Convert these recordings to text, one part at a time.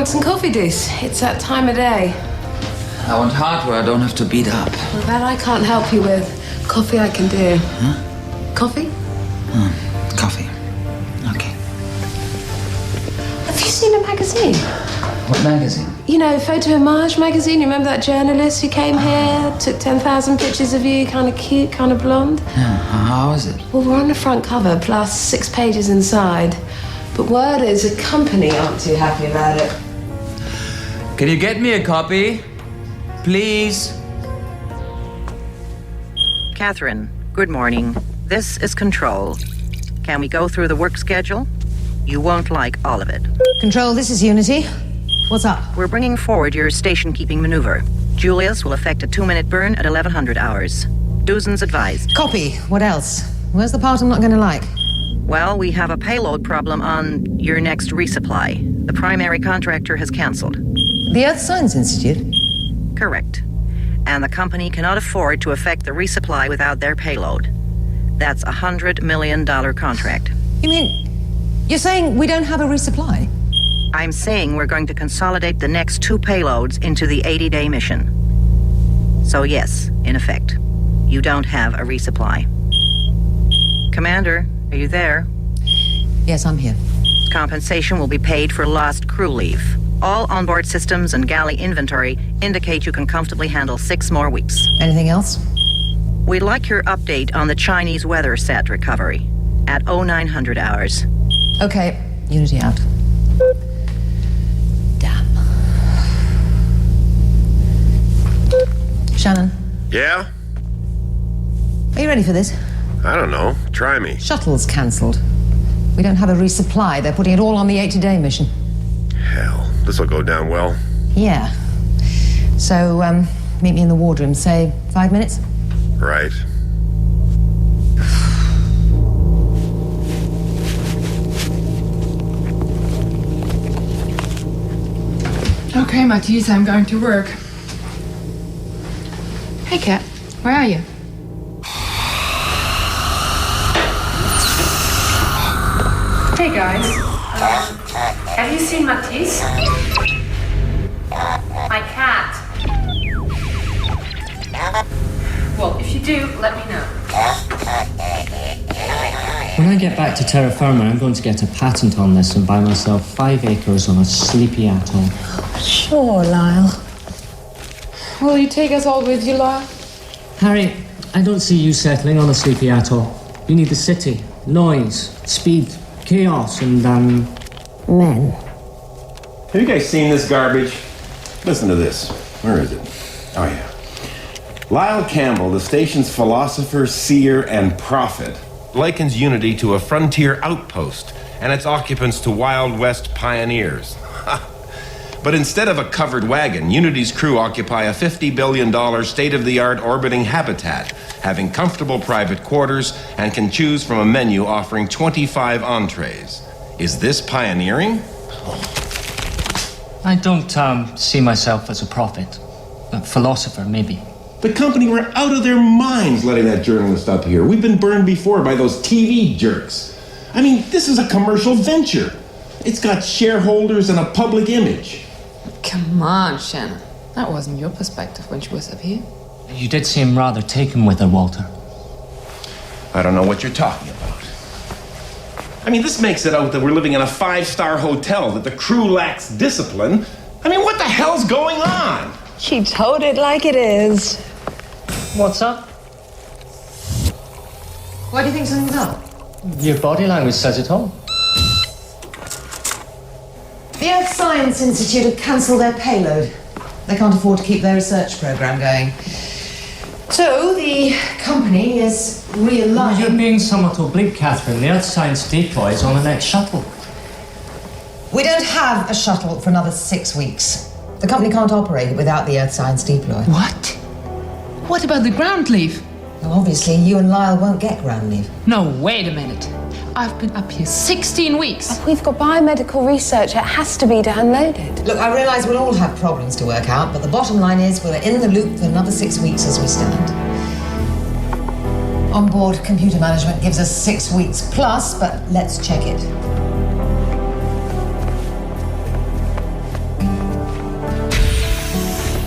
want some coffee, Deuce? It's that time of day. I want hardware I don't have to beat up. Well, that I can't help you with. Coffee I can do. Huh? Coffee? Coffee. Okay. Have you seen a magazine? What magazine? You know, Photo Image magazine. You remember that journalist who came here, took 10,000 pictures of you, kind of cute, kind of blonde? Yeah, how is it? Well, we're on the front cover, plus 6 pages inside. But word is the company aren't too happy about it. Can you get me a copy? Please? Catherine, good morning. This is Control. Can we go through the work schedule? You won't like all of it. Control, this is Unity. What's up? We're bringing forward your station-keeping maneuver. Julius will effect a 2-minute burn at 1100 hours. Dozens advised. Copy. What else? Where's the part I'm not going to like? Well, we have a payload problem on your next resupply. The primary contractor has canceled. The Earth Science Institute? Correct. And the company cannot afford to effect the resupply without their payload. That's a $100 million contract. You mean, you're saying we don't have a resupply? I'm saying we're going to consolidate the next 2 payloads into the 80-day mission. So yes, in effect, you don't have a resupply. Commander, are you there? Yes, I'm here. Compensation will be paid for lost crew leave. All onboard systems and galley inventory indicate you can comfortably handle 6 more weeks. Anything else? We'd like your update on the Chinese weather set recovery at 0900 hours. Okay, Unity out. Damn. Shannon, Yeah? are you ready for this? I don't know. Try me. Shuttle's cancelled. We don't have a resupply. They're putting it all on the 80-day mission. Hell, this'll go down well. Yeah. So, meet me in the wardroom, say 5 minutes? Right. Okay, Matisse, I'm going to work. Hey, Kat, where are you? Hey, guys. Have you seen Matisse? My cat. Well, if you do, let me know. When I get back to terra firma, I'm going to get a patent on this and buy myself 5 acres on a sleepy atoll. Sure, Lyle. Will you take us all with you, Laura? Harry, I don't see you settling on a sleepy atoll. You need the city, noise, speed, chaos, and, Men. Have you guys seen this garbage? Listen to this. Where is it? Oh, yeah. Lyle Campbell, the station's philosopher, seer, and prophet, likens Unity to a frontier outpost and its occupants to Wild West pioneers. But instead of a covered wagon, Unity's crew occupy a $50 billion state-of-the-art orbiting habitat, having comfortable private quarters and can choose from a menu offering 25 entrees. Is this pioneering? I don't see myself as a prophet. A philosopher, maybe. The company were out of their minds letting that journalist up here. We've been burned before by those TV jerks. I mean, this is a commercial venture. It's got shareholders and a public image. Come on, Shannon. That wasn't your perspective when she was up here. You did seem rather taken with her, Walter. I don't know what you're talking about. I mean, this makes it out that we're living in a 5-star hotel, that the crew lacks discipline. I mean, what the hell's going on? She told it like it is. What's up? Why do you think something's up? Your body language says it all. The Earth Science Institute have cancelled their payload. They can't afford to keep their research program going. So the company is realigning. You're being somewhat oblique, Catherine. The Earth Science deploy is on the next shuttle. We don't have a shuttle for another 6 weeks. The company can't operate it without the Earth Science deploy. What? What about the ground leave? Well, obviously, you and Lyle won't get ground leave. No, wait a minute. I've been up here 16 weeks. We've got biomedical research. It has to be downloaded. Look, I realise we'll all have problems to work out, but the bottom line is we're in the loop for another 6 weeks as we stand. Onboard computer management gives us 6 weeks plus, but let's check it.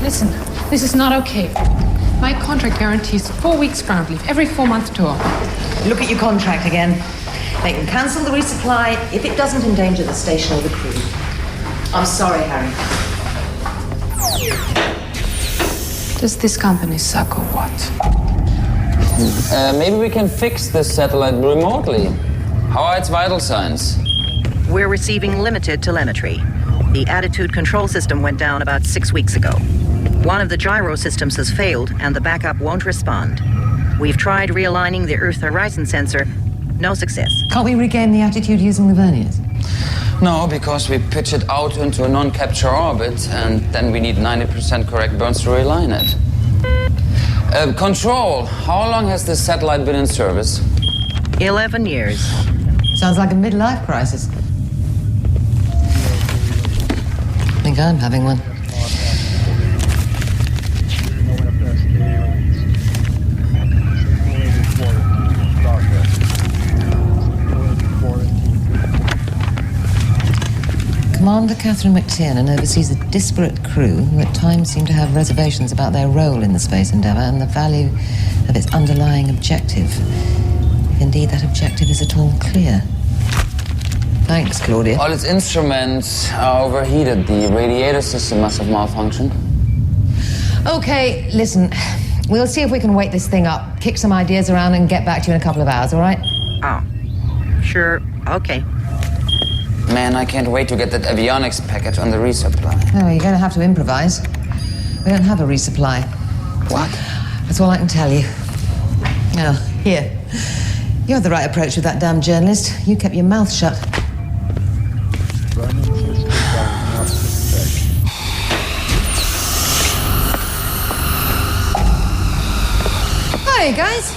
Listen, this is not okay. My contract guarantees 4 weeks ground leave, every 4-month tour. Look at your contract again. They can cancel the resupply if it doesn't endanger the station or the crew. I'm sorry, Harry. Does this company suck or what? Maybe we can fix this satellite remotely. How are its vital signs? We're receiving limited telemetry. The attitude control system went down about 6 weeks ago. One of the gyro systems has failed, and the backup won't respond. We've tried realigning the Earth horizon sensor. No success. Can't we regain the attitude using the verniers? No, because we pitch it out into a non-capture orbit, and then we need 90% correct burns to realign it. Control, how long has this satellite been in service? 11 years. Sounds like a midlife crisis. I think I'm having one. Commander Catherine McTiernan oversees a disparate crew who at times seem to have reservations about their role in the space endeavour and the value of its underlying objective. If indeed that objective is at all clear. Thanks, Claudia. All its instruments are overheated. The radiator system must have malfunctioned. Okay, listen. We'll see if we can wake this thing up, kick some ideas around and get back to you in a couple of hours, all right? Oh, sure, okay. Man, I can't wait to get that avionics package on the resupply. Oh, you're going to have to improvise. We don't have a resupply. What? That's all I can tell you. Now, here. You had the right approach with that damn journalist. You kept your mouth shut. Hi, guys.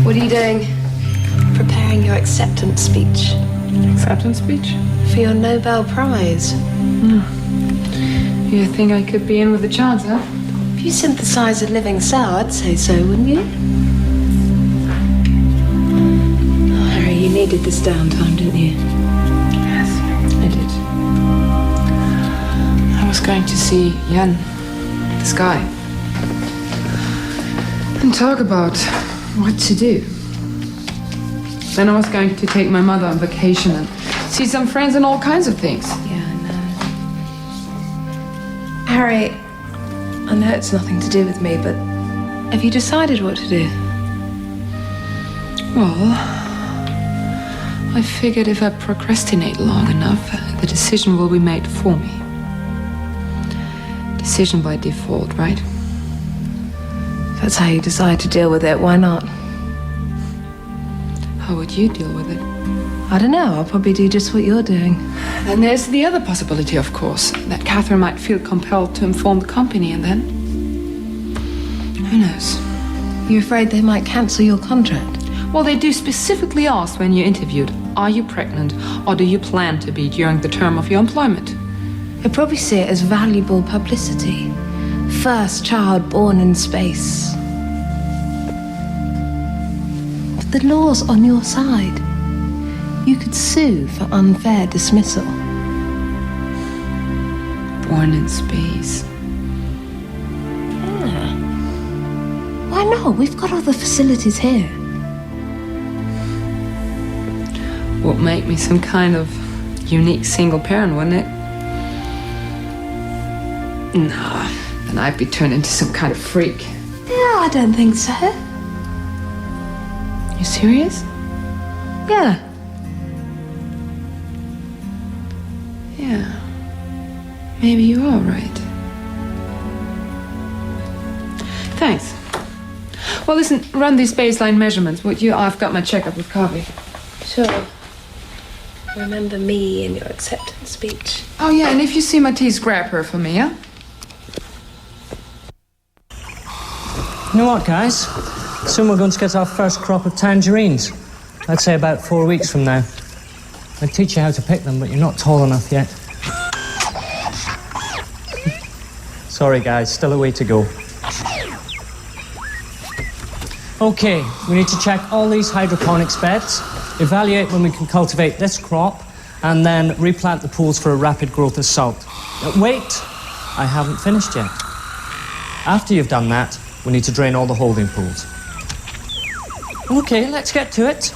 What are you doing? Preparing your acceptance speech. Acceptance speech? For your Nobel Prize. You think I could be in with a chance, huh? If you synthesize a living cell, I'd say so, wouldn't you? Oh, Harry, you needed this downtime, didn't you? Yes, I did. I was going to see Jan, this guy, and talk about what to do. Then I was going to take my mother on vacation and see some friends and all kinds of things. Yeah, I know. Harry, I know it's nothing to do with me, but have you decided what to do? Well, I figured if I procrastinate long enough, the decision will be made for me. Decision by default, right? If that's how you decide to deal with it, why not? How would you deal with it? I don't know, I'll probably do just what you're doing. Then there's the other possibility, of course, that Catherine might feel compelled to inform the company, and then... who knows? You're afraid they might cancel your contract? Well, they do specifically ask when you're interviewed, are you pregnant, or do you plan to be during the term of your employment? They'll probably see it as valuable publicity. First child born in space. But the law's on your side. You could sue for unfair dismissal. Born in space. Yeah. Why not? We've got all the facilities here. Would make me some kind of unique single parent, wouldn't it? No, then I'd be turned into some kind of freak. Yeah, I don't think so. You serious? Yeah. Yeah. Maybe you are right. Thanks. Well, listen, run these baseline measurements, would you? I've got my checkup with coffee. Sure. Remember me in your acceptance speech. Oh, yeah, and if you see Matisse, grab her for me, yeah? You know what, guys? Soon we're going to get our first crop of tangerines. I'd say about 4 weeks from now. I'd teach you how to pick them, but you're not tall enough yet. Sorry, guys, still a way to go. Okay, we need to check all these hydroponics beds, evaluate when we can cultivate this crop, and then replant the pools for a rapid growth of salt. Wait, I haven't finished yet. After you've done that, we need to drain all the holding pools. Okay, let's get to it.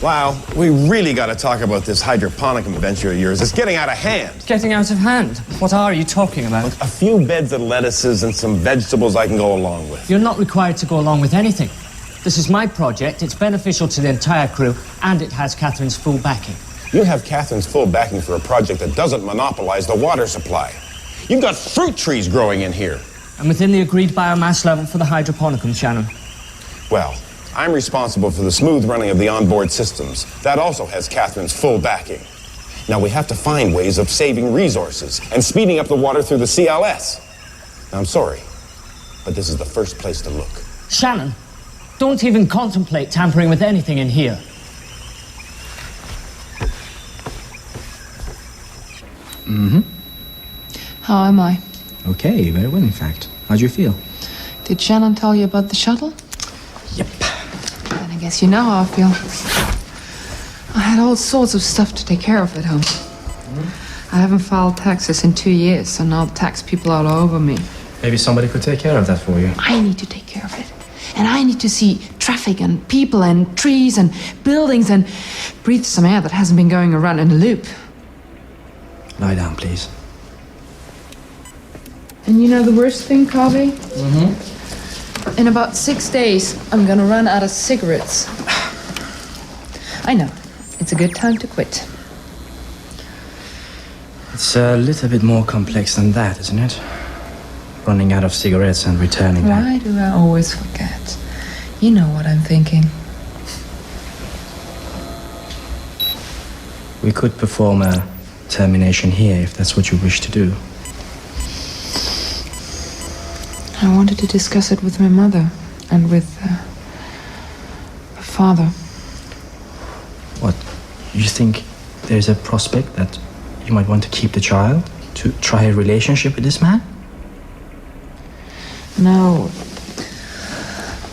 Lyle, we really got to talk about this hydroponic venture of yours. It's getting out of hand. Getting out of hand? What are you talking about? A few beds of lettuces and some vegetables I can go along with. You're not required to go along with anything. This is my project, it's beneficial to the entire crew, and it has Catherine's full backing. You have Catherine's full backing for a project that doesn't monopolize the water supply. You've got fruit trees growing in here. And within the agreed biomass level for the hydroponicum, Shannon. Well, I'm responsible for the smooth running of the onboard systems. That also has Catherine's full backing. Now we have to find ways of saving resources and speeding up the water through the CLS. Now, I'm sorry, but this is the first place to look. Shannon, don't even contemplate tampering with anything in here. How am I? Okay, very well, in fact. How do you feel? Did Shannon tell you about the shuttle? Yep. Then I guess you know how I feel. I had all sorts of stuff to take care of at home. I haven't filed taxes in 2 years, so now tax people are all over me. Maybe somebody could take care of that for you. I need to take care of it. And I need to see traffic and people and trees and buildings and breathe some air that hasn't been going around in a loop. Lie down, please. And you know the worst thing, Carvey? In about 6 days, I'm gonna run out of cigarettes. I know. It's a good time to quit. It's a little bit more complex than that, isn't it? Running out of cigarettes and returning them. Why do I always forget? You know what I'm thinking. We could perform a termination here if that's what you wish to do. I wanted to discuss it with my mother and with my father. What? You think there's a prospect that you might want to keep the child? To try a relationship with this man? No.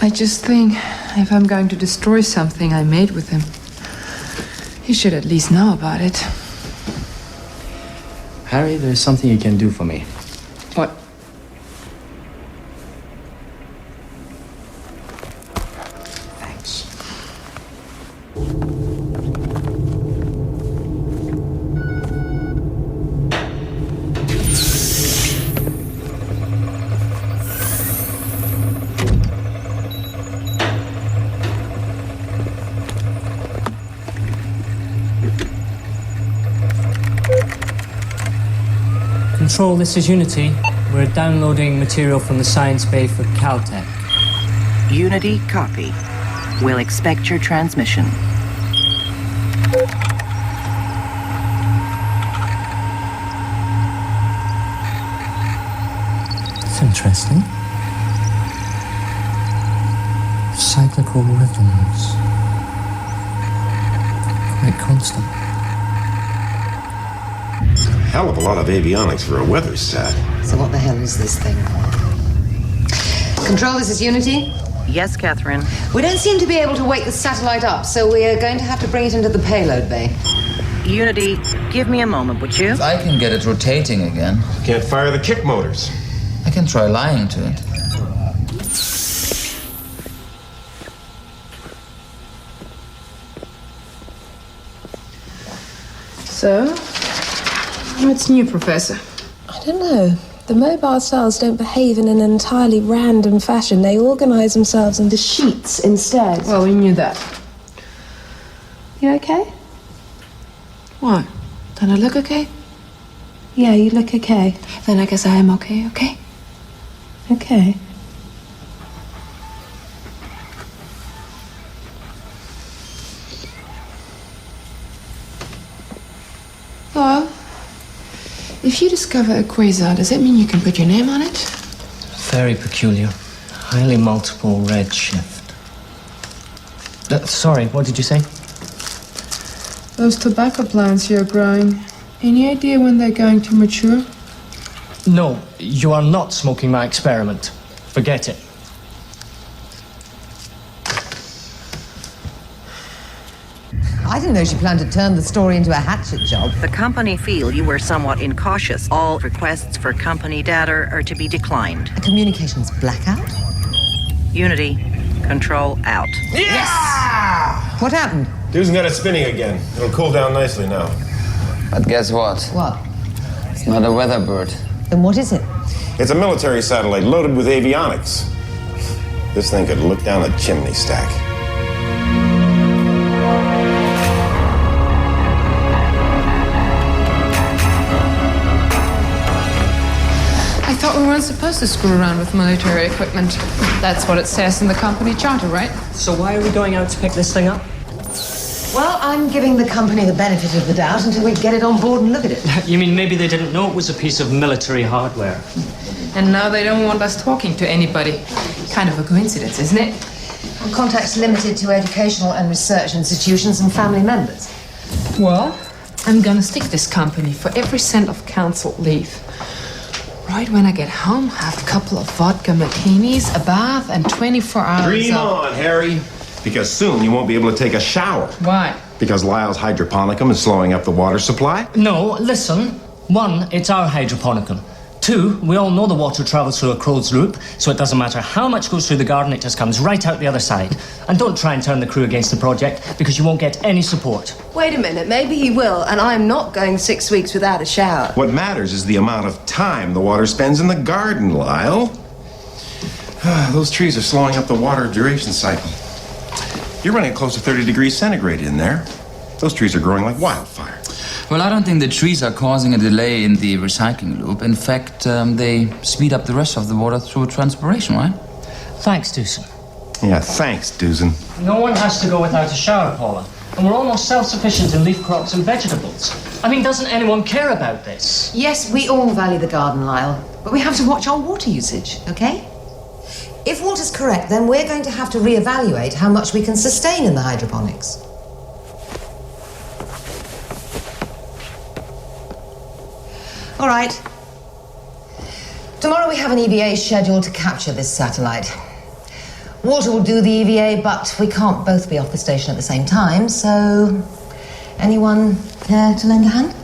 I just think if I'm going to destroy something I made with him, he should at least know about it. Harry, there's something you can do for me. What? Thanks. Control, this is Unity. We're downloading material from the Science Bay for Caltech. Unity, copy. We'll expect your transmission. It's interesting. Cyclical rhythms. Quite constant. Hell of a lot of avionics for a weather sat. So what the hell is this thing? Control, this is Unity. Yes, Catherine. We don't seem to be able to wake the satellite up, so we're going to have to bring it into the payload bay. Unity, give me a moment, would you? If I can get it rotating again, Can't fire the kick motors. I can try lying to it. So, what's new, Professor? I don't know. The mobile cells don't behave in an entirely random fashion. They organize themselves into sheets instead. Well, we knew that. You okay? What? Don't I look okay? Yeah, you look okay. Then I guess I am okay, okay? Okay. Well, if you discover a quasar, does that mean you can put your name on it? Very peculiar. Highly multiple redshift. Sorry, what did you say? Those tobacco plants you're growing, any idea when they're going to mature? No, you are not smoking my experiment. Forget it. I didn't know she planned to turn the story into a hatchet job. The company feel you were somewhat incautious. All requests for company data are to be declined. A communications blackout? Unity, control out. Yeah! What happened? Dude's got it spinning again. It'll cool down nicely now. But guess what? What? It's not a weather bird. Then what is it? It's a military satellite loaded with avionics. This thing could look down a chimney stack. I thought we weren't supposed to screw around with military equipment. That's what it says in the company charter, right? So why are we going out to pick this thing up? Well, I'm giving the company the benefit of the doubt until we get it on board and look at it. You mean maybe they didn't know it was a piece of military hardware? And now they don't want us talking to anybody. Kind of a coincidence, isn't it? Contacts limited to educational and research institutions and family members. Well, I'm gonna stick this company for every cent of council leave. Right when I get home, have a couple of vodka martinis, a bath, and 24 hours Dream of... on, Harry. Because soon you won't be able to take a shower. Why? Because Lyle's hydroponicum is slowing up the water supply. No, listen. 1, it's our hydroponicum. 2, we all know the water travels through a closed loop, so it doesn't matter how much goes through the garden, it just comes right out the other side. And don't try and turn the crew against the project, because you won't get any support. Wait a minute, maybe he will, and I'm not going 6 weeks without a shower. What matters is the amount of time the water spends in the garden, Lyle. Those trees are slowing up the water duration cycle. You're running close to 30 degrees centigrade in there. Those trees are growing like wildfire. Well, I don't think the trees are causing a delay in the recycling loop. In fact, they speed up the rest of the water through transpiration, right? Thanks, Doosan. Yeah, thanks, Doosan. No one has to go without a shower, Paula. And we're almost self-sufficient in leaf crops and vegetables. I mean, doesn't anyone care about this? Yes, we all value the garden, Lyle, but we have to watch our water usage, okay? If water's correct, then we're going to have to reevaluate how much we can sustain in the hydroponics. All right. Tomorrow we have an EVA scheduled to capture this satellite. Water will do the EVA, but we can't both be off the station at the same time, so... Anyone care to lend a hand?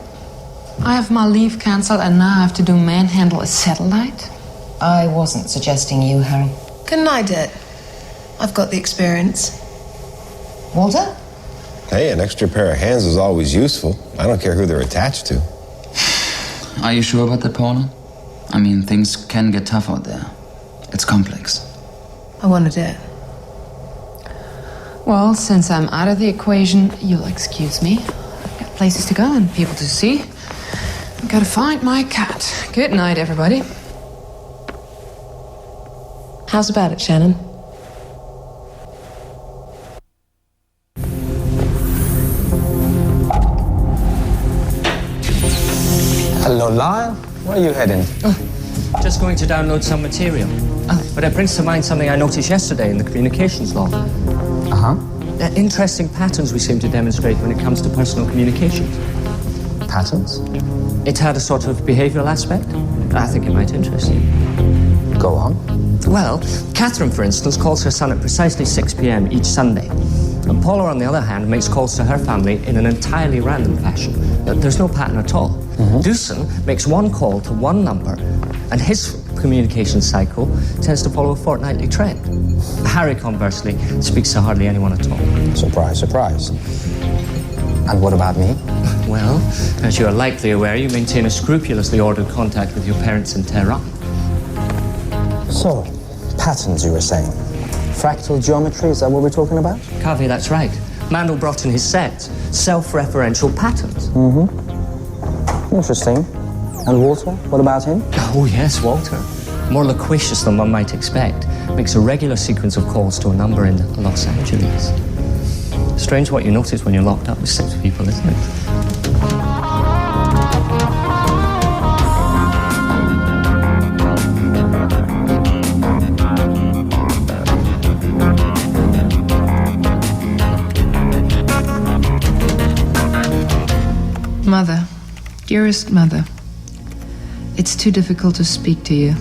I have my leave cancelled and now I have to do manhandle a satellite. I wasn't suggesting you, Harry. Can I do it? I've got the experience. Walter? Hey, an extra pair of hands is always useful. I don't care who they're attached to. Are you sure about that, Paula? I mean, things can get tough out there. It's complex. I want to do it. Well, since I'm out of the equation, you'll excuse me. I've got places to go and people to see. I've got to find my cat. Good night, everybody. How's about it, Shannon? Hello, Lyle. Where are you heading? Just going to download some material. But it brings to mind something I noticed yesterday in the communications log. Interesting patterns we seem to demonstrate when it comes to personal communications. Patterns? It had a sort of behavioral aspect. I think it might interest you. Go on. Well, Catherine, for instance, calls her son at precisely 6 p.m. each Sunday. And Paula, on the other hand, makes calls to her family in an entirely random fashion. There's no pattern at all. Doosan makes one call to one number, and his communication cycle tends to follow a fortnightly trend. Harry, conversely, speaks to hardly anyone at all. Surprise, surprise. And what about me? Well, as you are likely aware, you maintain a scrupulously ordered contact with your parents in Tehran. So, patterns, you were saying. Fractal geometry, is that what we're talking about? Kavi, that's right. Mandel brought in his set, self-referential patterns. Interesting. And Walter, what about him? Oh, yes, Walter. More loquacious than one might expect. Makes a regular sequence of calls to a number in Los Angeles. Strange what you notice when you're locked up with 6 people, isn't it? Mother, dearest mother, It's too difficult to speak to you.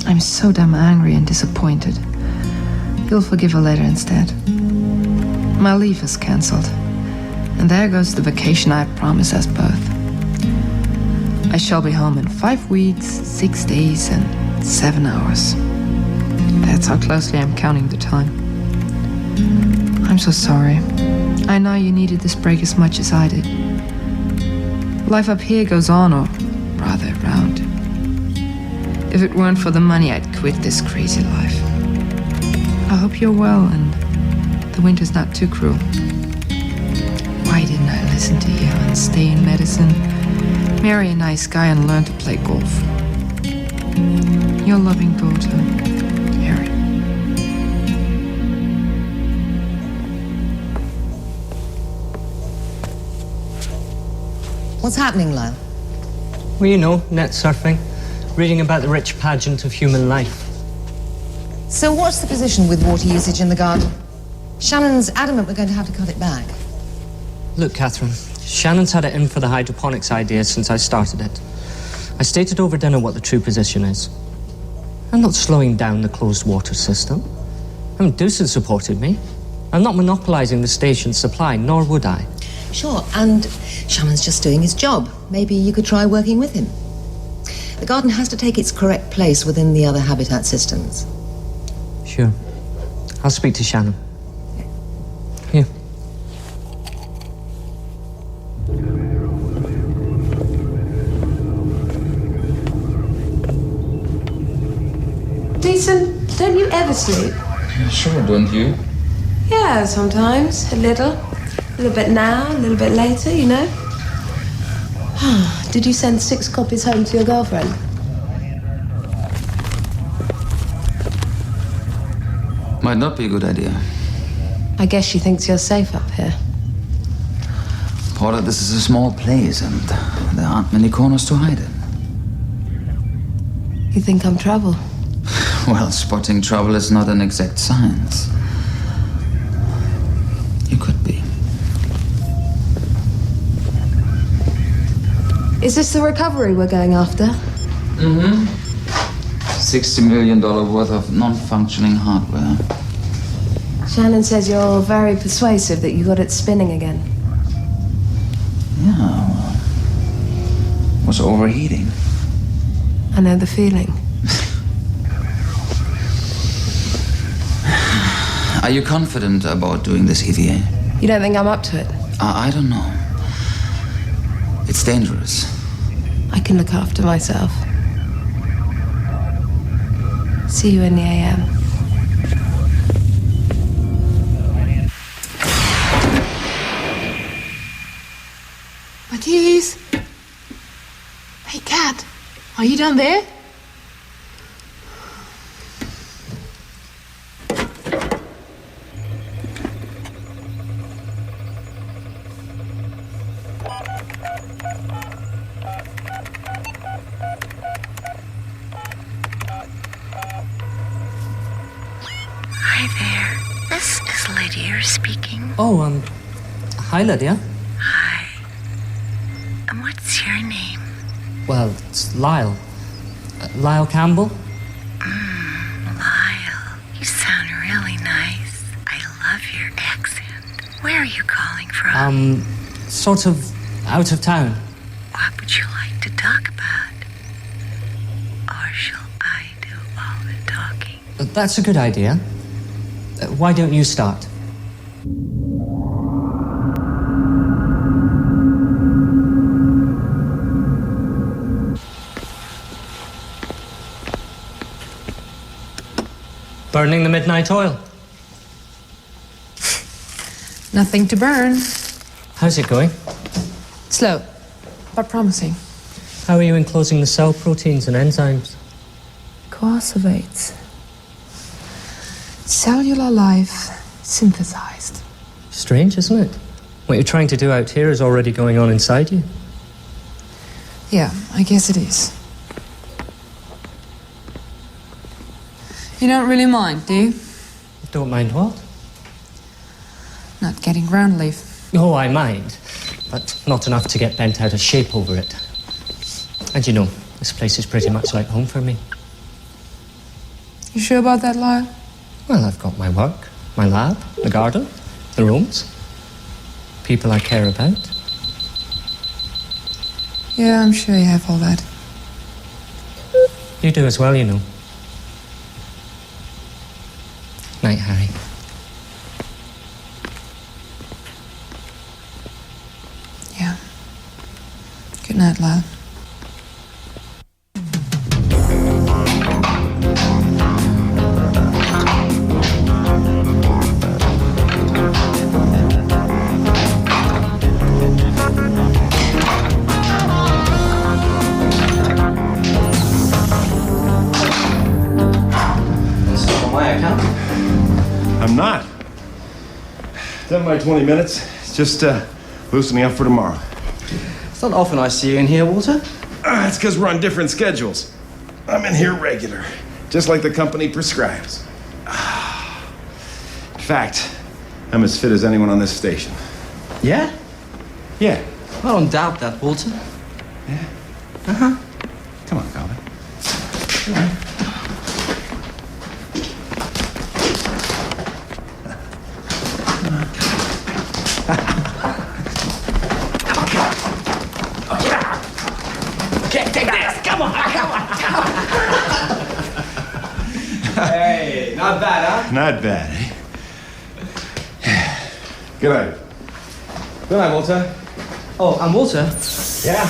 I'm so damn angry and disappointed. You'll forgive her later instead. My leave is cancelled. And there goes the vacation I had promised us both. I shall be home in 5 weeks, 6 days, and 7 hours. That's how closely I'm counting the time. I'm so sorry. I know you needed this break as much as I did. Life up here goes on, or rather around. If it weren't for the money, I'd quit this crazy life. I hope you're well and the winter's not too cruel. Why didn't I listen to you and stay in medicine, marry a nice guy, and learn to play golf? Your loving daughter, Harry. What's happening, Lyle? Well, you know, net surfing, reading about the rich pageant of human life. So what's the position with water usage in the garden? Shannon's adamant we're going to have to cut it back. Look, Catherine, Shannon's had it in for the hydroponics idea since I started it. I stated over dinner what the true position is. I'm not slowing down the closed water system. I mean, Deuce has supported me. I'm not monopolising the station's supply, nor would I. Sure, and Shannon's just doing his job. Maybe you could try working with him. The garden has to take its correct place within the other habitat systems. Sure. I'll speak to Shannon. Here. Decent, don't you ever sleep? Sure, don't you? Yeah, sometimes. A little. A little bit now, a little bit later, you know. Did you send 6 copies home to your girlfriend? Might not be a good idea. I guess she thinks you're safe up here. Paula, this is a small place and there aren't many corners to hide in. You think I'm trouble? Well, spotting trouble is not an exact science. You could be. Is this the recovery we're going after? Mm-hmm. $60 million worth of non-functioning hardware. Shannon says you're very persuasive that you got it spinning again. Yeah, well, was overheating. I know the feeling. Are you confident about doing this EVA? You don't think I'm up to it? I don't know. It's dangerous. I can look after myself. See you in the AM. Matisse! Hey, Kat, are you down there? Hi there. This is Lydia speaking. Oh, hi, Lydia. Hi. And what's your name? Well, it's Lyle. Lyle Campbell? Lyle. You sound really nice. I love your accent. Where are you calling from? Sort of out of town. What would you like to talk about? Or shall I do all the talking? That's a good idea. Why don't you start? Burning the midnight oil. Nothing to burn. How's it going? Slow, but promising. How are you enclosing the cell proteins and enzymes? Coarsevates. Cellular life synthesized. Strange, isn't it? What you're trying to do out here is already going on inside you. Yeah, I guess it is. You don't really mind, do you? Don't mind what? Not getting ground leaf. Oh, I mind. But not enough to get bent out of shape over it. And you know, This place is pretty much like home for me. You sure about that, Lyle? Well, I've got my work, my lab, the garden, the rooms, people I care about. Yeah, I'm sure you have all that. You do as well, you know. Night, Harry. Yeah. Good night, Lyle. I'm not. Done my 20 minutes. It's just loosening up for tomorrow. It's not often I see you in here, Walter. It's because we're on different schedules. I'm in here regular, just like the company prescribes. In fact, I'm as fit as anyone on this station. Yeah? Yeah. I don't doubt that, Walter. Yeah? Uh-huh. Come on, Calvin. Come on. Hey, not bad, huh? Not bad, eh? Good night. Good night, Walter. Oh, I'm Walter. Yeah?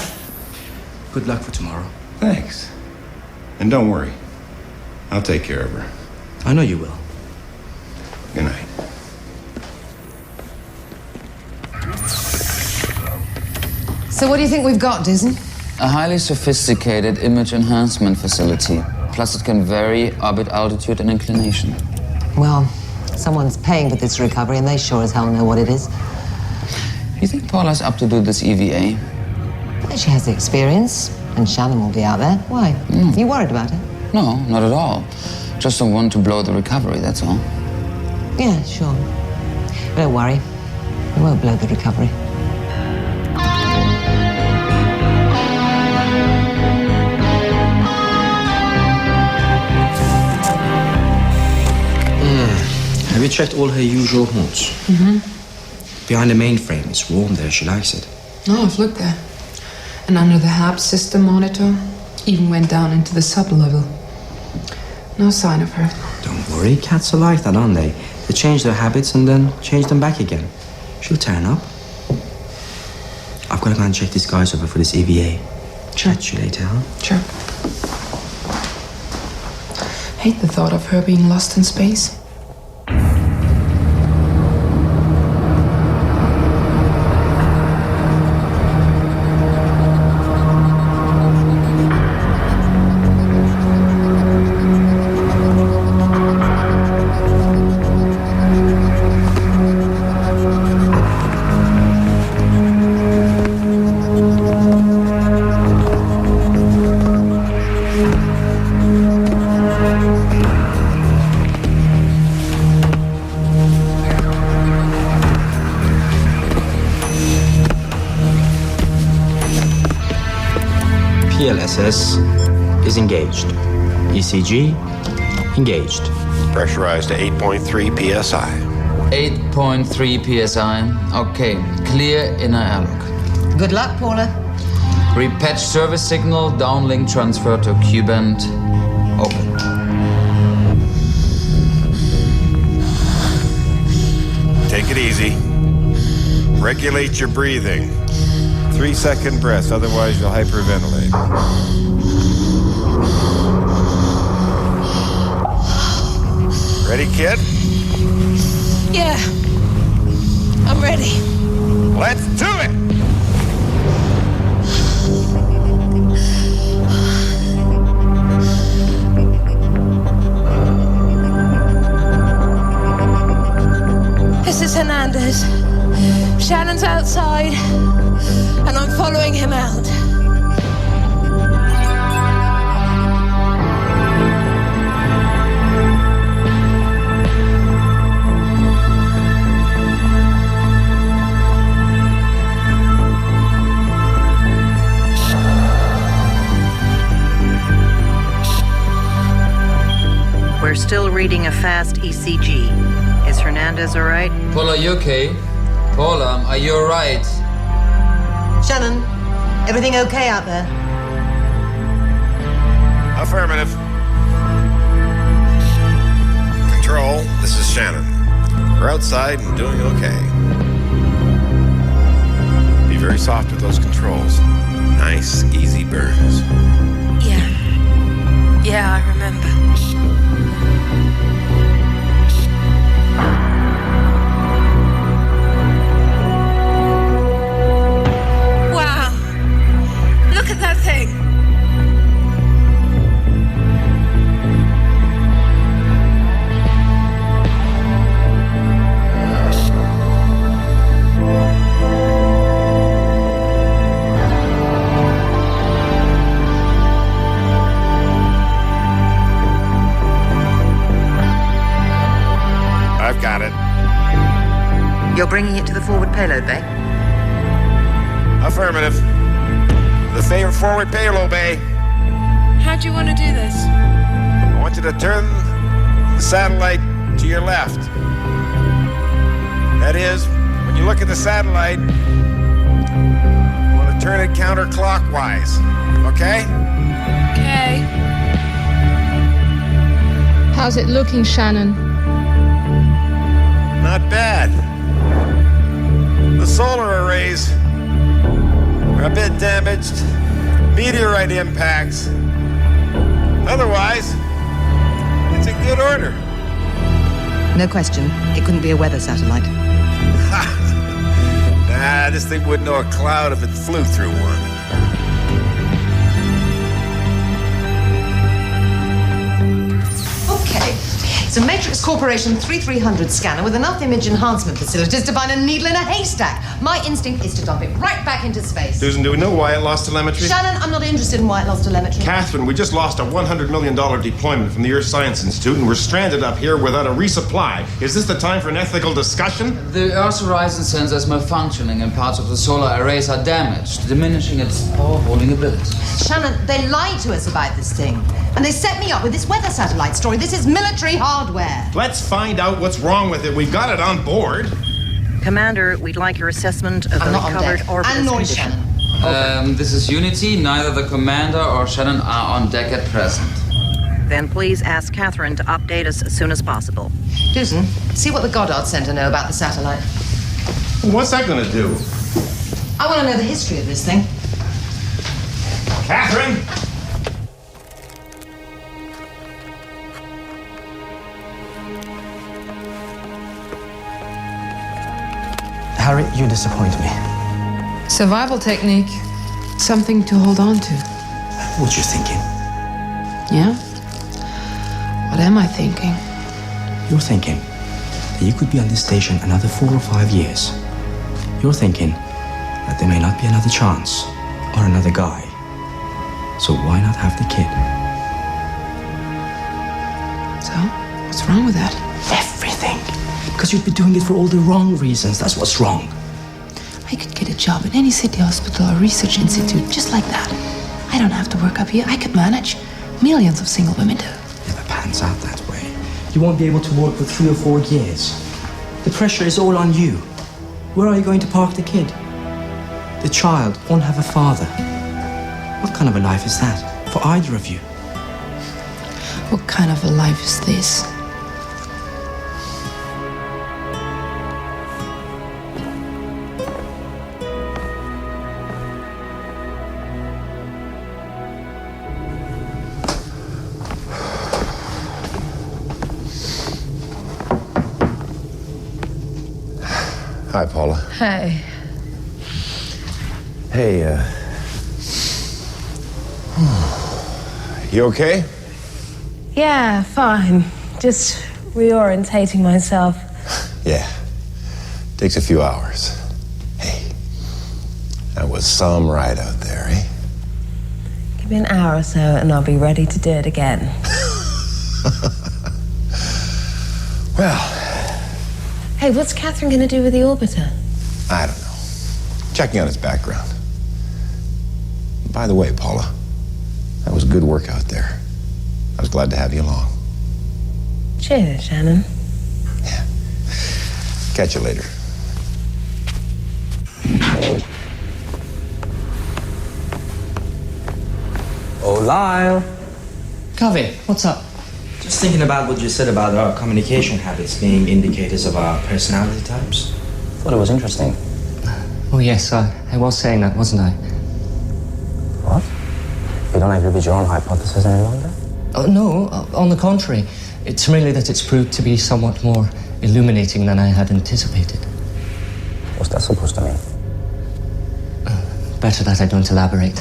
Good luck for tomorrow. Thanks. And don't worry. I'll take care of her. I know you will. Good night. So what do you think we've got, Disney? A highly sophisticated image enhancement facility. Plus it can vary orbit altitude and inclination. Well, someone's paying for this recovery, and they sure as hell know what it is. You think Paula's up to do this EVA? Well, she has the experience, and Shannon will be out there. Why? You worried about her? No, not at all. Just don't want to blow the recovery, that's all. Yeah, sure. But don't worry. We won't blow the recovery. Have you checked all her usual haunts? Behind the mainframe, it's warm there. She likes it. Oh, I've looked there. And under the HAB system monitor, even went down into the sub-level. No sign of her. Don't worry, cats are like that, aren't they? They change their habits and then change them back again. She'll turn up. I've got to go and check these guys over for this EVA. Sure. Catch you later, huh? Sure. Hate the thought of her being lost in space. PLSS is engaged. ECG engaged. Pressurized to 8.3 psi. 8.3 psi. Okay, clear inner airlock. Good luck, Paula. Repatch service signal, downlink transfer to Q-band. Open. Take it easy. Regulate your breathing. 3-second breaths, otherwise you'll hyperventilate. Ready, kid? Yeah. I'm ready. Let's do it! This is Hernandez. Shannon's outside, and I'm following him out. still reading a fast ECG. Is Hernandez all right? Paula, you okay? Paula, are you all right? Shannon, everything okay out there? Affirmative. Control, this is Shannon. We're outside and doing okay. Be very soft with those controls. Nice, easy burns. Yeah, I remember. Wow. Look at that thing. I've got it. You're bringing it to the forward payload bay? Affirmative. The forward payload bay. How do you want to do this? I want you to turn the satellite to your left. That is, when you look at the satellite, you want to turn it counterclockwise. Okay? Okay. How's it looking, Shannon? Not bad. The solar arrays are a bit damaged. Meteorite impacts. Otherwise, it's in good order. No question, it couldn't be a weather satellite. Nah, this thing wouldn't know a cloud if it flew through one. Okay, it's a Matrix Corporation 3300 scanner with enough image enhancement facilities to find a needle in a haystack. My instinct is to dump it right back into space. Susan, do we know why it lost telemetry? Shannon, I'm not interested in why it lost telemetry. Catherine, we just lost a $100 million deployment from the Earth Science Institute, and we're stranded up here without a resupply. Is this the time for an ethical discussion? The Earth's horizon sensor is malfunctioning and parts of the solar arrays are damaged, diminishing its power-holding ability. Shannon, they lied to us about this thing. And they set me up with this weather satellite story. This is military hardware. Let's find out what's wrong with it. We've got it on board. Commander, we'd like your assessment of the recovered orbiter's And nor condition. Shannon. This is Unity. Neither the commander or Shannon are on deck at present. Then please ask Catherine to update us as soon as possible. Susan, see what the Goddard Center know about the satellite. What's that going to do? I want to know the history of this thing. Catherine! Harry, you disappoint me. Survival technique. Something to hold on to. What you thinking? Yeah? What am I thinking? You're thinking that you could be on this station another 4 or 5 years. You're thinking that there may not be another chance or another guy. So why not have the kid? So, what's wrong with that? Everything. Because you'd be doing it for all the wrong reasons. That's what's wrong. I could get a job in any city hospital or research institute just like that. I don't have to work up here. I could manage. Millions of single women do. Never pans out that way. You won't be able to work for 3 or 4 years. The pressure is all on you. Where are you going to park the kid? The child won't have a father. What kind of a life is that for either of you? What kind of a life is this? Hi, Paula. Hey. Hey, you okay? Yeah, fine. Just reorientating myself. Yeah. Takes a few hours. Hey, that was some ride out there, eh? Give me an hour or so and I'll be ready to do it again. Well, Hey, what's Catherine going to do with the orbiter? I don't know. Checking on his background. By the way, Paula, that was good work out there. I was glad to have you along. Cheers, Shannon. Catch you later. Oh, Lyle. Covey, what's up? Just thinking about what you said about our communication habits being indicators of our personality types. Thought it was interesting. Oh, yes, I was saying that, wasn't I? What? You don't agree with your own hypothesis any longer? Oh, no, on the contrary. It's merely that it's proved to be somewhat more illuminating than I had anticipated. What's that supposed to mean? Better that I don't elaborate.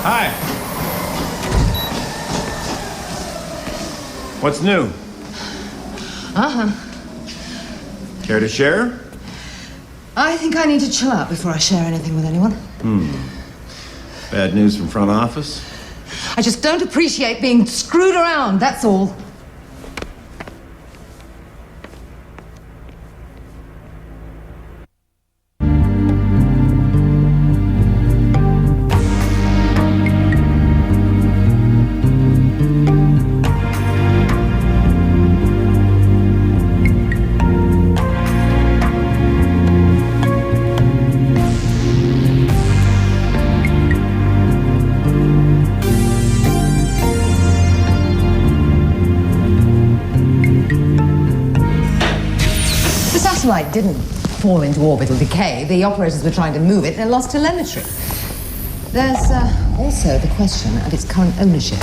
Hi. What's new? Care to share? I think I need to chill out before I share anything with anyone. Bad news from front office? I just don't appreciate being screwed around, that's all. The satellite didn't fall into orbital decay. The operators were trying to move it and it lost telemetry. There's also the question of its current ownership.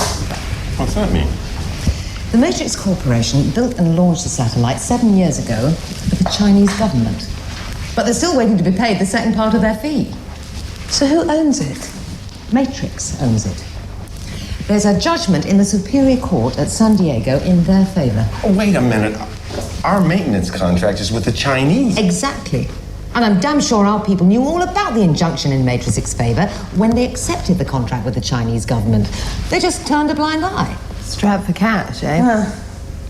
What's that mean? The Matrix Corporation built and launched the satellite 7 years ago for the Chinese government. But they're still waiting to be paid the second part of their fee. So who owns it? Matrix owns it. There's a judgment in the Superior Court at San Diego in their favor. Oh, wait a minute. Our maintenance contract is with the Chinese. Exactly. And I'm damn sure our people knew all about the injunction in Matrix's favor when they accepted the contract with the Chinese government. They just turned a blind eye. Strapped for cash, eh?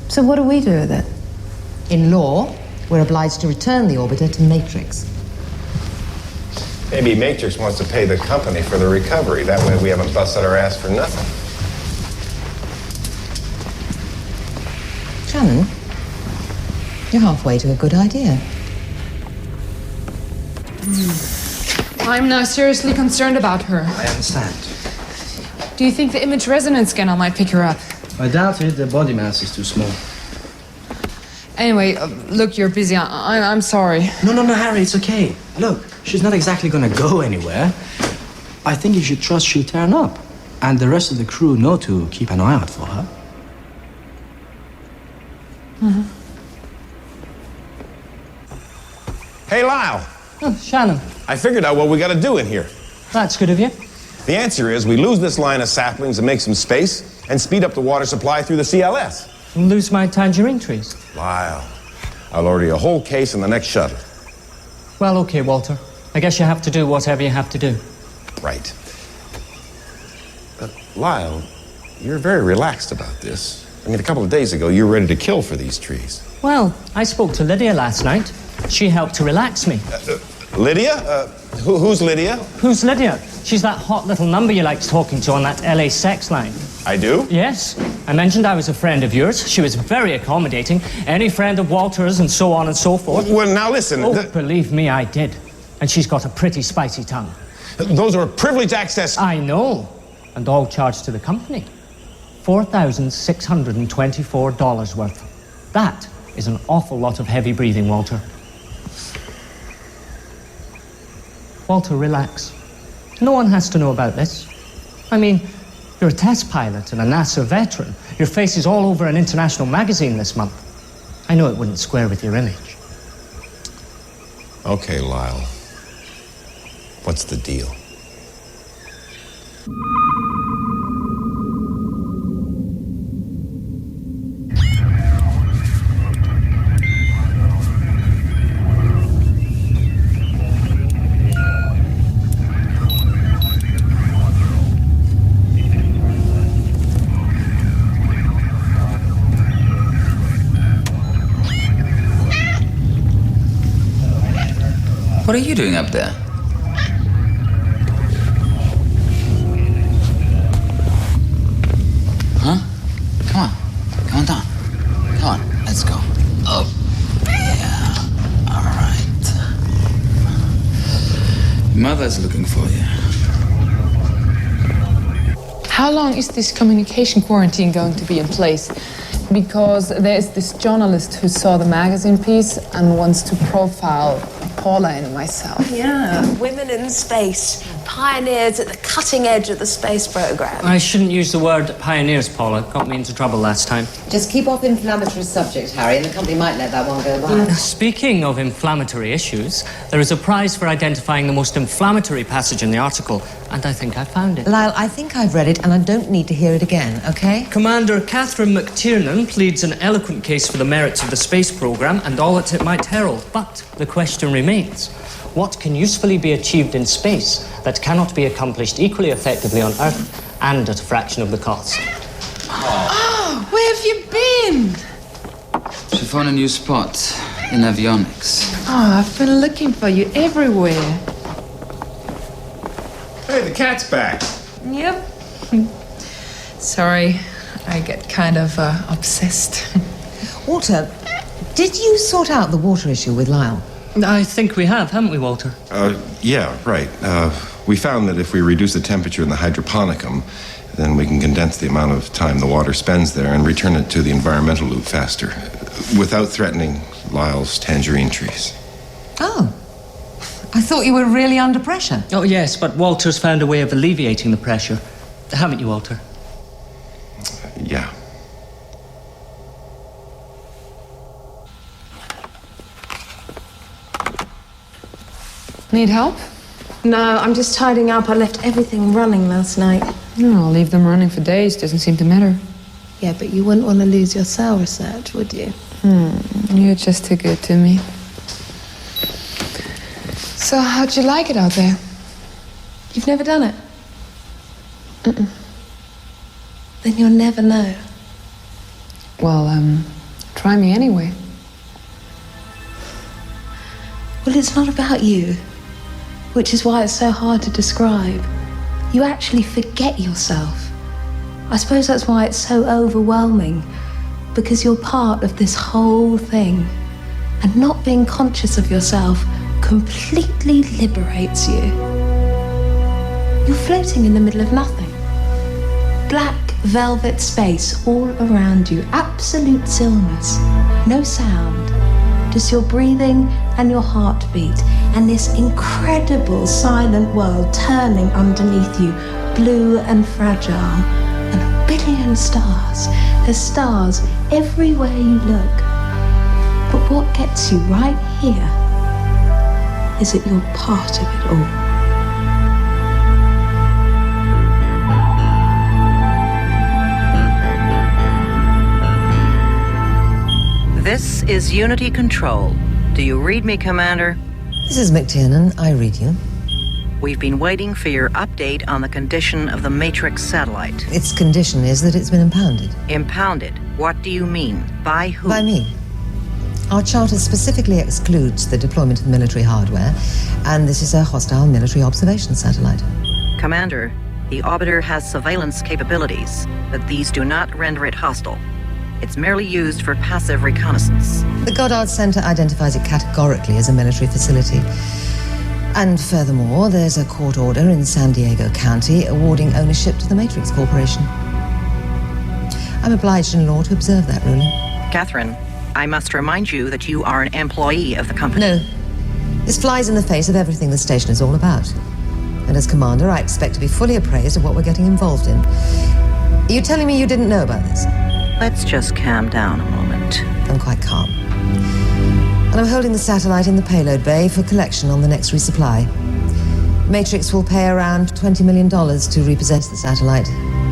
So what do we do with it? In law, we're obliged to return the orbiter to Matrix. Maybe Matrix wants to pay the company for the recovery. That way we haven't busted our ass for nothing. Shannon, you're halfway to a good idea. I'm now seriously concerned about her. I understand. Do you think the image resonance scanner might pick her up? I doubt it. The body mass is too small. Anyway, look, you're busy. I'm sorry. No, Harry, it's okay. Look, she's not exactly gonna go anywhere. I think you should trust she'll turn up. And the rest of the crew know to keep an eye out for her. Hey, Lyle. Oh, Shannon, I figured out what we gotta do in here. that's good of you. The answer is we lose this line of saplings and make some space and speed up the water supply through the CLS. And lose my tangerine trees. Lyle, I'll order you a whole case in the next shuttle. Well, okay, Walter. I guess you have to do whatever you have to do. Right. Lyle, you're very relaxed about this. I mean, a couple of days ago, you were ready to kill for these trees. Well, I spoke to Lydia last night. She helped to relax me. Lydia? Who's Lydia? Who's Lydia? She's that hot little number you liked talking to on that LA sex line. I do? Yes. I mentioned I was a friend of yours. She was very accommodating. Any friend of Walter's and so on and so forth. Well, now listen. Oh, believe me, I did. And she's got a pretty spicy tongue. Those are privileged access. I know. And all charged to the company. $4,624 worth. That is an awful lot of heavy breathing, Walter. Walter, relax. No one has to know about this. I mean, you're a test pilot and a NASA veteran. Your face is all over an international magazine this month. I know it wouldn't square with your image. Okay, Lyle. What's the deal? What are you doing up there? Huh? Come on. Come on down. Come on, let's go. Oh, yeah. All right. Mother's looking for you. How long is this communication quarantine going to be in place? Because there's this journalist who saw the magazine piece and wants to profile Paula and myself. Yeah, women in space, pioneers at the cutting edge of the space program. I shouldn't use the word pioneers, Paula. Got me into trouble last time. Just keep off inflammatory subjects, Harry, and the company might let that one go by. Speaking of inflammatory issues, there is a prize for identifying the most inflammatory passage in the article, and I think I found it. Lyle, I think I've read it, and I don't need to hear it again, okay? Commander Catherine McTiernan pleads an eloquent case for the merits of the space program and all that it might herald. But the question remains, what can usefully be achieved in space that cannot be accomplished equally effectively on Earth and at a fraction of the cost? Oh, where have you been? She found a new spot in avionics. Oh, I've been looking for you everywhere. Hey, the cat's back. Yep. Sorry, I get kind of obsessed. Walter, did you sort out the water issue with Lyle? I think we have, haven't we, Walter? Yeah, right. We found that if we reduce the temperature in the hydroponicum, then we can condense the amount of time the water spends there and return it to the environmental loop faster, without threatening Lyle's tangerine trees. Oh. I thought you were really under pressure. Oh, yes, but Walter's found a way of alleviating the pressure. Haven't you, Walter? Yeah. Need help? No, I'm just tidying up. I left everything running last night. No, I'll leave them running for days. Doesn't seem to matter. Yeah, but you wouldn't want to lose your cell research, would you? You're just too good to me. So, how'd you like it out there? You've never done it? Then you'll never know. Well, try me anyway. Well, it's not about you, which is why it's so hard to describe. You actually forget yourself. I suppose that's why it's so overwhelming, because you're part of this whole thing, and not being conscious of yourself completely liberates you. You're floating in the middle of nothing. Black velvet space all around you, absolute stillness, no sound, just your breathing and your heartbeat, and this incredible silent world turning underneath you, blue and fragile, and a billion stars. There's stars everywhere you look. But what gets you right here is that you're part of it all. This is Unity Control. Do you read me, Commander? This is McTiernan. I read you. We've been waiting for your update on the condition of the Matrix satellite. Its condition is that it's been impounded. Impounded? What do you mean? By who? By me. Our charter specifically excludes the deployment of military hardware, and this is a hostile military observation satellite. Commander, the orbiter has surveillance capabilities, but these do not render it hostile. It's merely used for passive reconnaissance. The Goddard Center identifies it categorically as a military facility. And furthermore, there's a court order in San Diego County awarding ownership to the Matrix Corporation. I'm obliged in law to observe that ruling. Catherine, I must remind you that you are an employee of the company. No. This flies in the face of everything the station is all about. And as commander, I expect to be fully appraised of what we're getting involved in. Are you telling me you didn't know about this? Let's just calm down a moment. I'm quite calm. And I'm holding the satellite in the payload bay for collection on the next resupply. Matrix will pay around $20 million to repossess the satellite.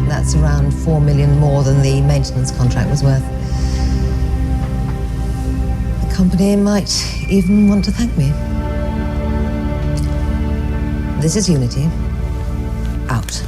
That's around $4 million more than the maintenance contract was worth. The company might even want to thank me. This is Unity. Out.